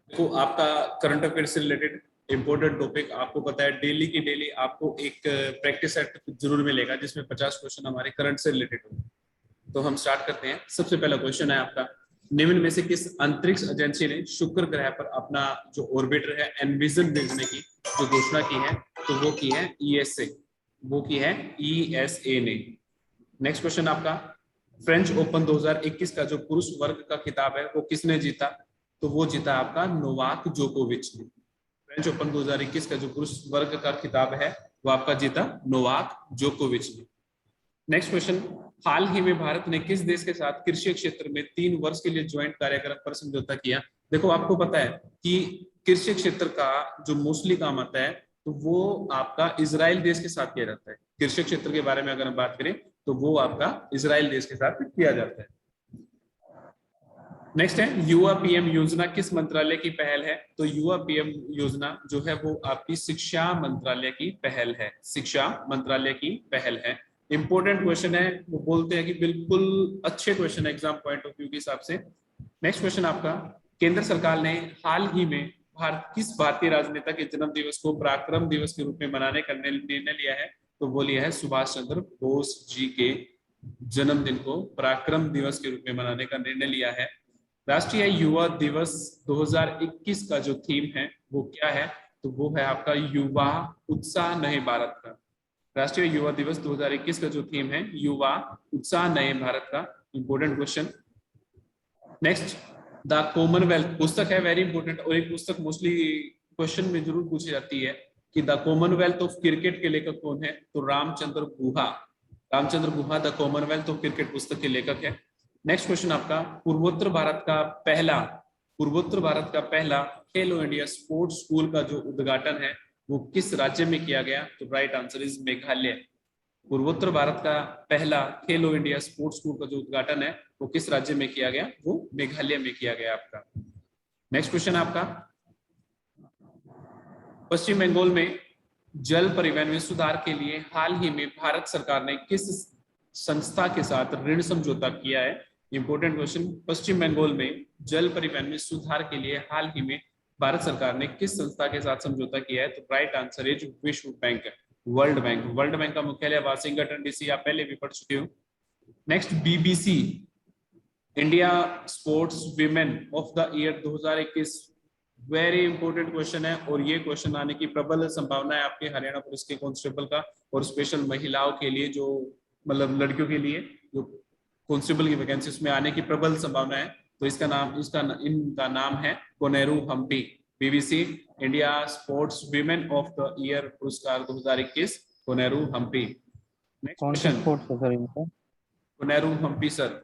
तो आपका current affair से रिलेटेड इंपॉर्टेंट टॉपिक आपको पता है, डेली की डेली आपको एक प्रैक्टिस सेट जरूर मिलेगा जिसमें 50 क्वेश्चन हमारे करंट से रिलेटेड होंगे। तो हम स्टार्ट करते हैं। सबसे पहला क्वेश्चन है आपका, निम्न में से किस अंतरिक्ष एजेंसी ने शुक्र ग्रह पर अपना जो ऑर्बिटर है एनविजन भेजने की जो घोषणा की है, तो वो की है ईएसए, वो की है ईएसए ने। नेक्स्ट क्वेश्चन आपका, फ्रेंच ओपन 2021 का जो पुरुष वर्ग का खिताब है वो किसने जीता, तो वो जीता आपका नोवाक जोकोविच ने। फ्रेंच ओपन 2021 का जो पुरुष वर्ग का खिताब है वो आपका जीता नोवाक जोकोविच ने। नेक्स्ट क्वेश्चन, हाल ही में भारत ने किस देश के साथ कृषि क्षेत्र में 3 वर्ष के लिए ज्वाइंट कार्यक्रम पर समझौता किया। देखो आपको पता है कि कृषि क्षेत्र का जो मोस्टली काम आता है तो वो आपका इजराइल देश के साथ किया जाता है। कृषि क्षेत्र के बारे में अगर हम बात करें तो वो आपका इजराइल देश के साथ किया जाता है। नेक्स्ट है, युवा पीएम योजना किस मंत्रालय की पहल है, तो युवा पीएम योजना जो है वो आपकी शिक्षा मंत्रालय की पहल है, शिक्षा मंत्रालय की पहल है। इंपॉर्टेंट क्वेश्चन है, वो बोलते हैं कि बिल्कुल अच्छे क्वेश्चन है एग्जाम पॉइंट ऑफ व्यू के हिसाब से। नेक्स्ट क्वेश्चन आपका, केंद्र सरकार ने हाल ही में किस भारतीय राजनेता के जन्म दिवस को पराक्रम दिवस के रूप में मनाने का निर्णय लिया है, तो वो लिया है सुभाष चंद्र बोस जी के जन्मदिन को पराक्रम दिवस के रूप में मनाने का निर्णय लिया है। राष्ट्रीय युवा दिवस 2021 का जो थीम है वो क्या है, तो वो है आपका युवा उत्साह नए भारत का। राष्ट्रीय युवा दिवस 2021 का जो थीम है युवा उत्साह नए भारत का। Important question. Next, the Commonwealth पुस्तक है, वेरी इंपॉर्टेंट, और एक पुस्तक मोस्टली क्वेश्चन में जरूर पूछी जाती है कि द कॉमनवेल्थ ऑफ क्रिकेट के लेखक कौन है, तो Ramachandra Guha. Ramachandra Guha the Commonwealth of cricket पुस्तक के लेखक है। नेक्स्ट क्वेश्चन आपका, पूर्वोत्तर भारत का पहला खेलो इंडिया स्पोर्ट्स स्कूल का जो उद्घाटन है वो किस राज्य में किया गया, तो राइट आंसर इज मेघालय। पूर्वोत्तर भारत का पहला खेलो इंडिया स्पोर्ट्स स्कूल का जो उद्घाटन है वो किस राज्य में किया गया, वो मेघालय में किया गया आपका। नेक्स्ट क्वेश्चन आपका, पश्चिम बंगाल में जल परिवहन में सुधार के लिए हाल ही में भारत सरकार ने किस संस्था के साथ ऋण समझौता किया है। इंपॉर्टेंट क्वेश्चन, पश्चिम बंगाल में जल परिवहन में सुधार के लिए हाल ही में भारत सरकार ने किस संस्था के साथ समझौता किया है, तो राइट आंसर इज विश्व bank, world bank. World bank का मुख्यालय वाशिंगटन डीसी, आप पहले भी पढ़ चुके हो। Next, BBC India sports women of the year 2021, very important question है, और ये क्वेश्चन आने की प्रबल संभावना है आपके हरियाणा पुलिस के कांस्टेबल का, और स्पेशल महिलाओं के लिए जो मतलब लड़कियों के लिए जो कांस्टेबल की वैकेंसी उसमें आने की प्रबल संभावना है। तो इनका नाम है Koneru Humpy. BBC India sports women of the year पुरस्कार 2021 Koneru Humpy. Next question, sports है सर इनका? कोनेरू हम्पी सर,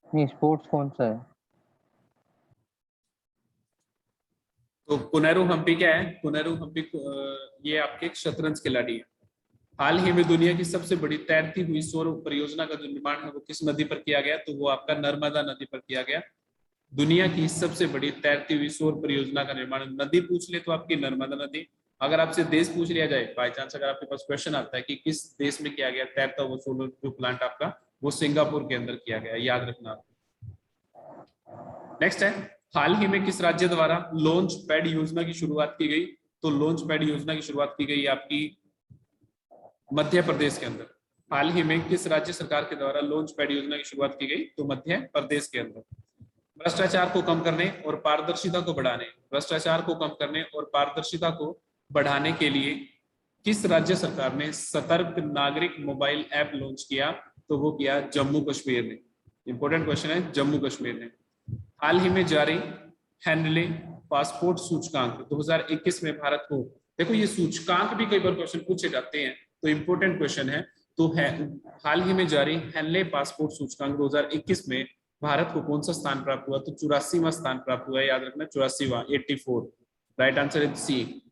नहीं स्पोर्ट्स कौन सा है? तो कोनेरू हम्पी क्या है, कोनेरू हम्पी ये आपके शतरंज खिलाड़ी है। हाल ही में दुनिया की सबसे बड़ी तैरती हुई सौर परियोजना का जो निर्माण है वो किस नदी पर किया गया, तो वो आपका नर्मदा नदी पर किया गया। दुनिया की सबसे बड़ी तैरती हुई सौर परियोजना का निर्माण, नदी पूछ ले तो आपकी नर्मदा नदी। अगर आपसे देश पूछ लिया जाए बाई चांस, अगर आपके पास क्वेश्चन आता है कि किस देश में किया गया तैरता हुआ सोलर जो प्लांट आपका, वो सिंगापुर के अंदर किया गया, याद रखना आप। नेक्स्ट है, हाल ही में किस राज्य द्वारा लॉन्च पैड योजना की शुरुआत की गई, तो लॉन्च पैड योजना की शुरुआत की गई आपकी मध्य प्रदेश के अंदर। हाल ही में किस राज्य सरकार के द्वारा लॉन्च पैड योजना की शुरुआत की गई, तो मध्य प्रदेश के अंदर। भ्रष्टाचार को कम करने और पारदर्शिता को बढ़ाने, भ्रष्टाचार को कम करने और पारदर्शिता को बढ़ाने के लिए किस राज्य सरकार ने सतर्क नागरिक मोबाइल ऐप लॉन्च किया, तो वो किया जम्मू कश्मीर ने। इंपॉर्टेंट क्वेश्चन है, जम्मू कश्मीर ने। हाल ही में जारी हेनले पासपोर्ट सूचकांक 2021 में भारत को, देखो ये सूचकांक भी कई बार क्वेश्चन पूछे जाते हैं, तो इंपॉर्टेंट क्वेश्चन है, तो है हाल ही में जारी हेनले पासपोर्ट सूचकांक 2021 में भारत को कौन सा स्थान प्राप्त हुआ, तो 84वां स्थान प्राप्त हुआ है, याद रखना 84वां, 84। Right answer is C.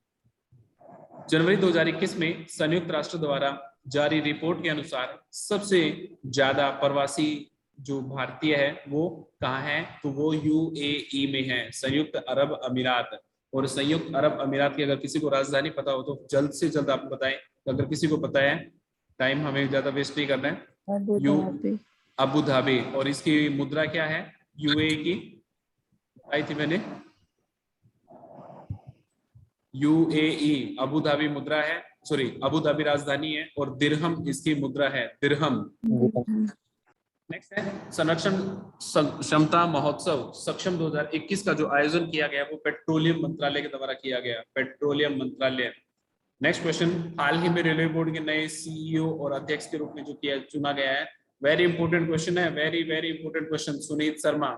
जनवरी 2021 में संयुक्त राष्ट्र द्वारा जारी रिपोर्ट के अनुसार सबसे ज्यादा प्रवासी जो भारतीय है वो कहाँ है, तो वो यूएई में है, संयुक्त अरब अमीरात। और संयुक्त अरब अमीरात की अगर किसी को राजधानी पता हो तो जल्द से जल्द आप बताएं, अगर किसी को पता है, टाइम हमें ज्यादा वेस्ट नहीं करना है। Abu Dhabi. और इसकी मुद्रा क्या है, यूएई की आई थी मैंने, यूएई अबू धाबी मुद्रा है, सॉरी अबू धाबी राजधानी है, और दिरहम इसकी मुद्रा है, दिरहम। नेक्स्ट है संरक्षण क्षमता महोत्सव सक्षम 2021 का जो आयोजन किया गया वो पेट्रोलियम मंत्रालय के द्वारा किया गया, पेट्रोलियम मंत्रालय। नेक्स्ट क्वेश्चन, हाल ही में रेलवे बोर्ड के नए सीईओ और अध्यक्ष के रूप में जो किया चुना गया है, वेरी इंपोर्टेंट क्वेश्चन है, very very important question, Sunit Sharma.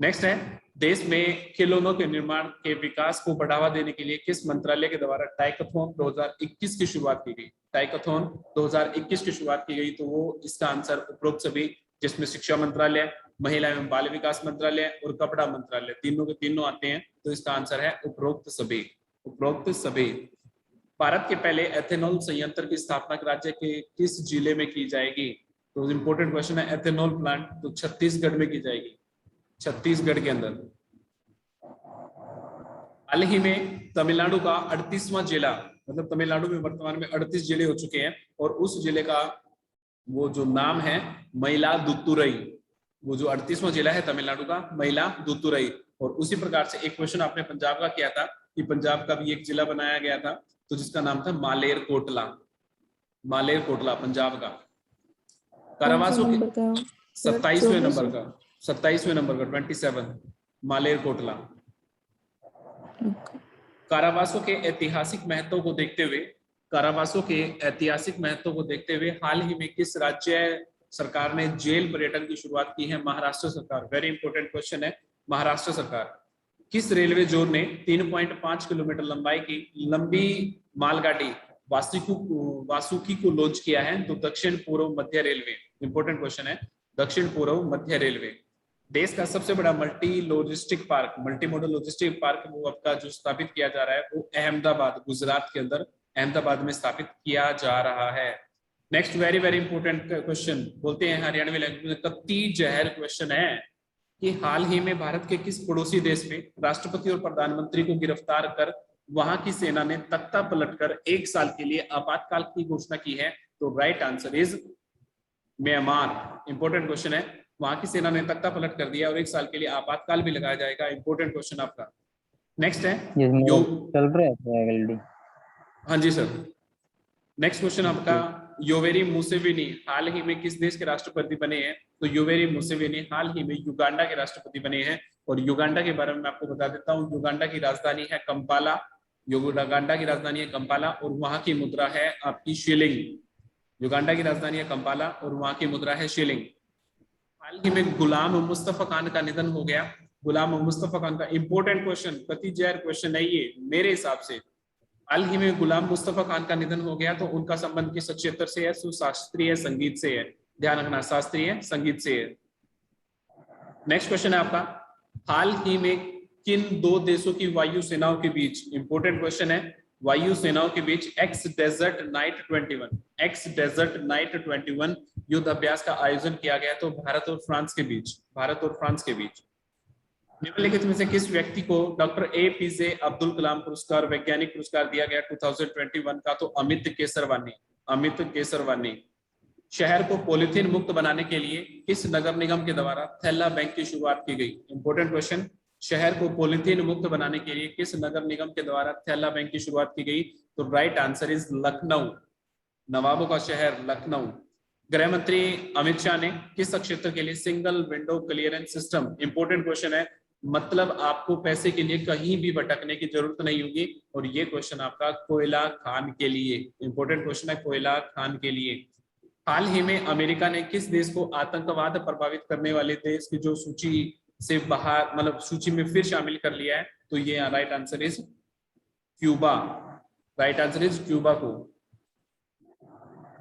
Next है, देश में खिलौनों के निर्माण के विकास को बढ़ावा देने के लिए किस मंत्रालय के द्वारा टाइकाथॉन 2021 की शुरुआत की गई? टाइकाथॉन 2021 की शुरुआत की गई, तो वो इसका आंसर उपरोक्त सभी, जिसमें शिक्षा मंत्रालय, महिला एवं बाल विकास मंत्रालय और कपड़ा मंत्रालय तीनों के तीनों आते हैं, तो इसका आंसर है उपरोक्त सभी, उपरोक्त सभी। भारत के पहले एथेनॉल संयंत्र की स्थापना राज्य के किस जिले में की जाएगी? तो इंपोर्टेंट क्वेश्चन है, एथेनॉल प्लांट तो छत्तीसगढ़ में की जाएगी, छत्तीसगढ़ के अंदर। हाल ही में तमिलनाडु का 38वां जिला, मतलब तमिलनाडु में वर्तमान में 38 जिले हो चुके हैं, और उस जिले का वो जो नाम है मयिलादुतुरई, वो जो 38वां जिला है तमिलनाडु का मयिलादुतुरई। और उसी प्रकार से एक क्वेश्चन आपने पंजाब का किया था कि पंजाब का भी एक जिला बनाया गया था, तो जिसका नाम था मालेरकोटला, मालेरकोटला पंजाब का। कारावासो के 27वें नंबर का, 27वें नंबर का 27 मालेरकोटला। कारावासों के ऐतिहासिक महत्व को देखते हुए, कारावासों के ऐतिहासिक महत्व को देखते हुए हाल ही में किस राज्य सरकार ने जेल पर्यटन की शुरुआत की है? महाराष्ट्र सरकार, वेरी इंपोर्टेंट क्वेश्चन है, महाराष्ट्र सरकार। किस रेलवे जोन ने 3.5 किलोमीटर लंबाई की लंबी मालगाड़ी वासुकी को लॉन्च किया है? तो दक्षिण पूर्व मध्य रेलवे, इंपोर्टेंट क्वेश्चन है, दक्षिण पूर्व मध्य रेलवे। देश का सबसे बड़ा multi logistic park, multi modal logistic park वो आपका जो स्थापित किया जा रहा है वो अहमदाबाद, गुजरात के अंदर अहमदाबाद में स्थापित किया जा रहा है। Next very very important question, बोलते हैं हरियाणवी लैंग्वेज में कत्ती जहर क्वेश्चन है कि हाल ही में भारत के किस पड़ोसी देश में राष्ट्रपति और प्रधानमंत्री को गिरफ्तार कर वहां की सेना ने तख्ता पलटकर 1 साल के लिए आपातकाल की घोषणा की है? तो right answer is Myanmar, important question है, वहां की सेना ने तख्ता पलट कर दिया और 1 साल के लिए आपातकाल भी लगाया जाएगा, इंपोर्टेंट क्वेश्चन आपका। नेक्स्ट है चल रहा है, हाँ जी सर। नेक्स्ट क्वेश्चन आपका, योवेरी मुसेवेनी हाल ही में किस देश के राष्ट्रपति बने हैं? तो योवेरी मुसेवेनी हाल ही में युगांडा के राष्ट्रपति बने हैं, और युगांडा के बारे में मैं आपको बता देता हूँ, युगांडा की राजधानी है कंपाला, युगांडा की राजधानी है कंपाला, और वहां की मुद्रा है आपकी शिलिंग। युगांडा की राजधानी है कंपाला और वहां की मुद्रा है शिलिंग। हाल ही में गुलाम मुस्तफा खान का निधन हो गया, गुलाम मुस्तफा खान का, इंपोर्टेंट क्वेश्चन, कति जहर क्वेश्चन है ये मेरे हिसाब से। हाल ही में गुलाम मुस्तफा खान का निधन हो गया, तो उनका संबंध किस क्षेत्र से है? शास्त्रीय संगीत से है, ध्यान रखना, शास्त्रीय संगीत से है। नेक्स्ट क्वेश्चन है आपका, हाल ही में किन 2 देशों की वायु सेनाओं के बीच, इंपोर्टेंट क्वेश्चन है, वायु सेनाओं के बीच एक्स डेजर्ट नाइट 21 युद्ध अभ्यास का आयोजन किया गया? तो भारत और फ्रांस के बीच, भारत और फ्रांस के बीच। निम्नलिखित में से किस व्यक्ति को डॉक्टर APJ अब्दुल कलाम पुरस्कार, वैज्ञानिक पुरस्कार दिया गया 2021 का? तो अमित केसरवानी, अमित केसरवानी। शहर को पॉलिथीन मुक्त बनाने के लिए किस नगर निगम के द्वारा थैला बैंक की शुरुआत की गई? इंपोर्टेंट क्वेश्चन, शहर को पॉलिथीन मुक्त बनाने के लिए किस नगर निगम के द्वारा थैला बैंक की शुरुआत की गई? तो राइट आंसर इज लखनऊ, नवाबों का शहर लखनऊ। गृह मंत्री अमित शाह ने किस क्षेत्र के लिए single window clearance system, important question है, मतलब आपको पैसे के लिए कहीं भी भटकने की जरूरत नहीं होगी, और ये क्वेश्चन आपका कोयला खान के लिए, इंपोर्टेंट क्वेश्चन है, कोयला खान के लिए। हाल ही में अमेरिका ने किस देश को आतंकवाद प्रभावित करने वाले देश की जो सूची से बाहर, मतलब सूची में फिर शामिल कर लिया है? तो ये right answer is Cuba, right answer is Cuba को।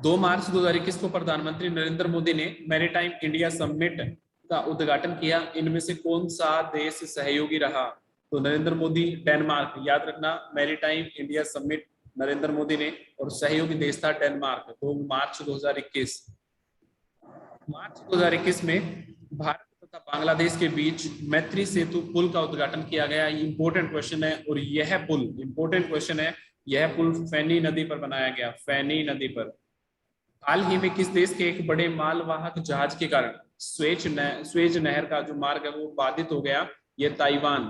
2 मार्च 2021 को प्रधानमंत्री नरेंद्र मोदी ने मैरीटाइम इंडिया समिट का उद्घाटन किया, इनमें से कौन सा देश सहयोगी रहा? तो नरेंद्र मोदी, डेनमार्क, याद रखना, maritime India summit Narendra Modi ने, और सहयोगी देश था डेनमार्क। 2 मार्च 2021। मार्च 2021 में भारत तथा बांग्लादेश के बीच मैत्री सेतु पुल का उद्घाटन किया गया, इंपोर्टेंट क्वेश्चन है, और यह पुल, इंपोर्टेंट क्वेश्चन है, यह पुल फेनी नदी पर बनाया गया, फेनी नदी पर। हाल ही में किस देश के एक बड़े मालवाहक जहाज के कारण स्वेज नहर का जो मार्ग है वो बाधित हो गया? ये ताइवान,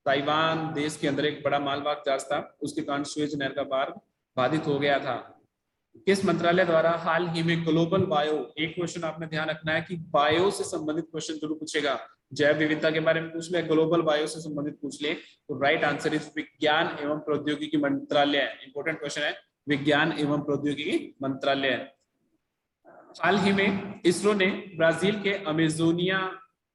ताइवान देश के अंदर एक बड़ा मालवाहक जहाज था, उसके कारण सुएज नहर का मार्ग बाधित हो गया था। किस मंत्रालय द्वारा हाल ही में ग्लोबल बायो, एक क्वेश्चन आपने ध्यान रखना है कि बायो से संबंधित क्वेश्चन जरूर पूछेगा, जैव विविधता के बारे में पूछ ले, ग्लोबल बायो से संबंधित पूछ ले, तो राइट आंसर इज विज्ञान एवं प्रौद्योगिकी मंत्रालय। इंपॉर्टेंट क्वेश्चन है, विज्ञान एवं प्रौद्योगिकी मंत्रालय। हाल ही में इसरो ने ब्राजील के अमेजोनिया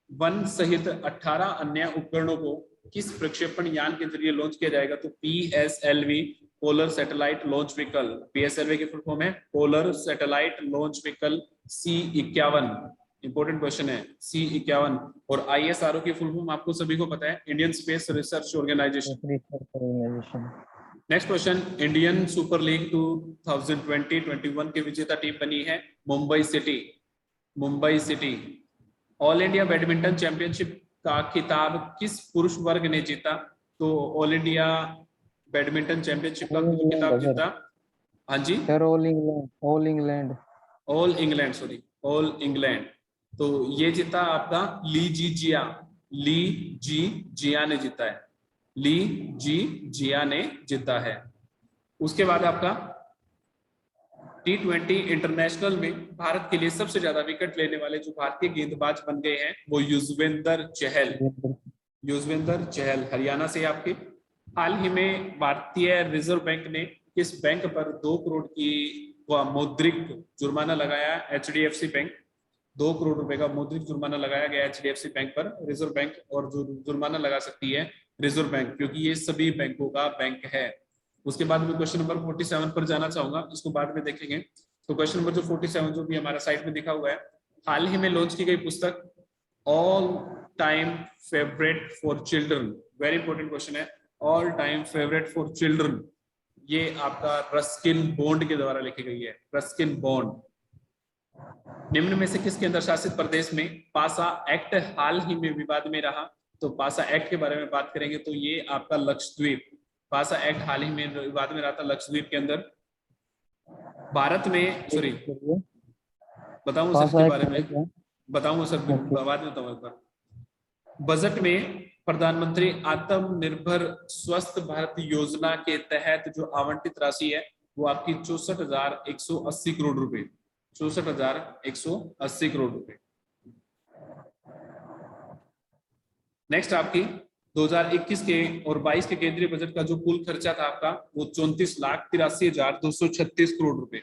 वन सहित 18 अन्य उपकरणों को किस प्रक्षेपण यान के जरिए लॉन्च किया जाएगा? तो PSLV, polar satellite launch vehicle. PSLV की फुल फॉर्म है polar satellite launch vehicle C-51। Important question है C-51। और ISRO की फुल फॉर्म आपको सभी को पता है, Indian Space Research Organisation. Next question, Indian Super League 2020-21 की विजेता टीम बनी है Mumbai City. Mumbai City. All India Badminton Championship का खिताब किस पुरुष वर्ग ने जीता? तो ऑल इंडिया बैडमिंटन चैंपियनशिप का खिताब जीता, हाँ जी, sir all England, all England, all England, sorry all England. तो ये जीता आपका ली जी जिया, ली जी जिया ने जीता है, ली जी जिया ने जीता है। उसके बाद आपका T20 इंटरनेशनल में भारत के लिए सबसे ज्यादा विकेट लेने वाले जो भारतीय गेंदबाज बन गए हैं वो युजवेंद्र चहल। युजवेंद्र चहल हरियाणा से आपके। हाल ही में भारतीय रिजर्व बैंक ने किस बैंक पर 2 करोड़ की मौद्रिक जुर्माना लगाया? HDFC bank. 2 करोड़ रुपए का मौद्रिक जुर्माना लगाया गया HDFC बैंक पर। रिजर्व बैंक और जो जुर्माना लगा सकती है रिजर्व बैंक, क्योंकि ये सभी बैंकों का बैंक है। उसके बाद में क्वेश्चन नंबर 47 पर जाना चाहूंगा, इसको बाद में देखेंगे। तो क्वेश्चन नंबर जो 47 जो भी हमारा साइट में दिखा हुआ है, हाल ही में लॉन्च की गई पुस्तक all time favourite for children, very important question है, all time favourite for children, ये आपका रस्किन बॉन्ड के द्वारा लिखी गई है, रस्किन बॉन्ड। निम्न में से किस केंद्र शासित प्रदेश में पासा एक्ट हाल ही में विवाद में रहा? तो पासा एक्ट के बारे में बात करेंगे तो ये आपका लक्षद्वीप, पासा एक्ट हाल ही में विवाद में रहा था लक्षद्वीप के अंदर। भारत में, सॉरी बताऊं सर के बारे में, बताऊं सर बाद में बताऊं एक बार। बजट में प्रधानमंत्री आत्मनिर्भर स्वस्थ भारत योजना के तहत जो आवंटित राशि है वो आपकी 64,180 करोड़ रुपए, 64,180 करोड़ रुपए। नेक्स्ट आपकी 2021 के और 22 के केंद्रीय बजट का जो कुल खर्चा था आपका वो 34,83,236 करोड़ रुपए,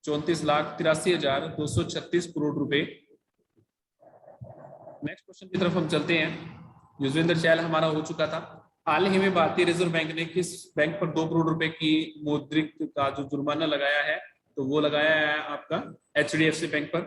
34,83,236 करोड़ रुपए। नेक्स्ट क्वेश्चन की तरफ हम चलते हैं। युजवेंद्र चहल हमारा हो चुका था। हाल ही में भारतीय रिजर्व बैंक ने किस बैंक पर 2 करोड़ रुपए की मौद्रिक का जो जुर्माना लगाया है? तो वो लगाया है आपका HDFC बैंक पर।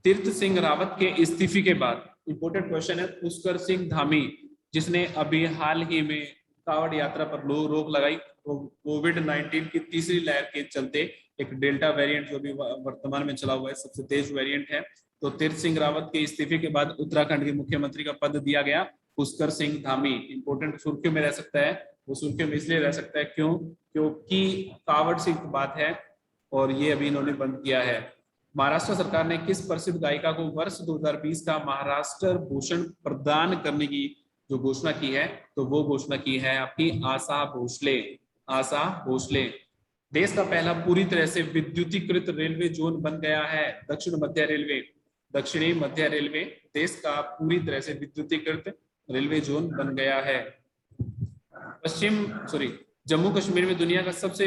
तीर्थ सिंह रावत के इस्तीफे के बाद, इंपोर्टेंट क्वेश्चन है, पुष्कर सिंह धामी जिसने अभी हाल ही में कांवड़ यात्रा पर रोक लगाई, तो कोविड-19 की तीसरी लहर के चलते एक डेल्टा वेरिएंट जो भी वर्तमान में चला हुआ है सबसे तेज वेरिएंट है, तो तीर्थ सिंह रावत के इस्तीफे के बाद उत्तराखंड के मुख्यमंत्री का पद दिया गया पुष्कर सिंह धामी। इंपोर्टेंट सुर्खियों में रह सकता है, वो सुर्खियों में इसलिए रह सकता है क्योंकि कांवड़ सिंह की बात है और ये अभी इन्होंने बंद किया है। महाराष्ट्र सरकार ने किस प्रसिद्ध गायिका को वर्ष 2020 का महाराष्ट्र भूषण प्रदान करने की जो घोषणा की है? तो वो घोषणा की है आपकी आशा भोसले, आशा भोसले। देश का पहला पूरी तरह से विद्युतीकृत रेलवे जोन बन गया है दक्षिण मध्य रेलवे, दक्षिणी मध्य रेलवे देश का पूरी तरह से विद्युतीकृत रेलवे जोन बन गया है। जम्मू कश्मीर में दुनिया का सबसे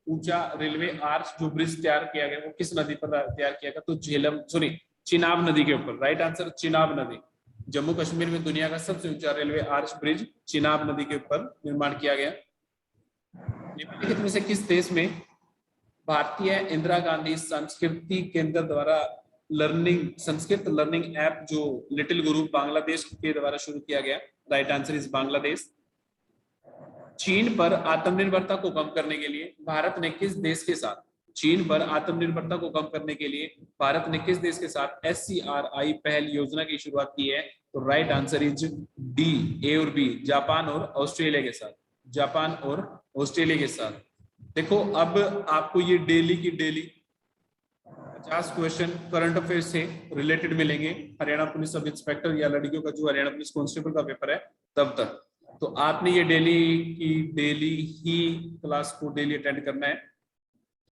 ऊंचा रेलवे आर्च जो ब्रिज तैयार किया गया वो किस नदी पर तैयार किया गया? तो चिनाब नदी के ऊपर, राइट आंसर चिनाब नदी। जम्मू कश्मीर में दुनिया का सबसे ऊंचा रेलवे आर्च ब्रिज चिनाब नदी के ऊपर निर्माण किया गया। निम्नलिखित में से किस देश में भारतीय इंदिरा गांधी संस्कृति केंद्र द्वारा संस्कृत लर्निंग ऐप जो लिटिल गुरु बांग्लादेश के द्वारा शुरू किया गया? Right answer is Bangladesh. चीन पर आत्मनिर्भरता को कम करने के लिए भारत ने किस देश के साथ, चीन पर आत्मनिर्भरता को कम करने के लिए भारत ने किस देश के साथ SCRI पहल योजना की शुरुआत की है? तो राइट आंसर इज डी, ए और बी, जापान और ऑस्ट्रेलिया के साथ, जापान और ऑस्ट्रेलिया के साथ। देखो अब आपको ये डेली की डेली 50 क्वेश्चन करंट अफेयर से रिलेटेड मिलेंगे, हरियाणा पुलिस सब इंस्पेक्टर या लड़कियों का जो हरियाणा पुलिस कांस्टेबल का पेपर है तब तक। तो आपने ये डेली ही क्लास को डेली अटेंड करना है।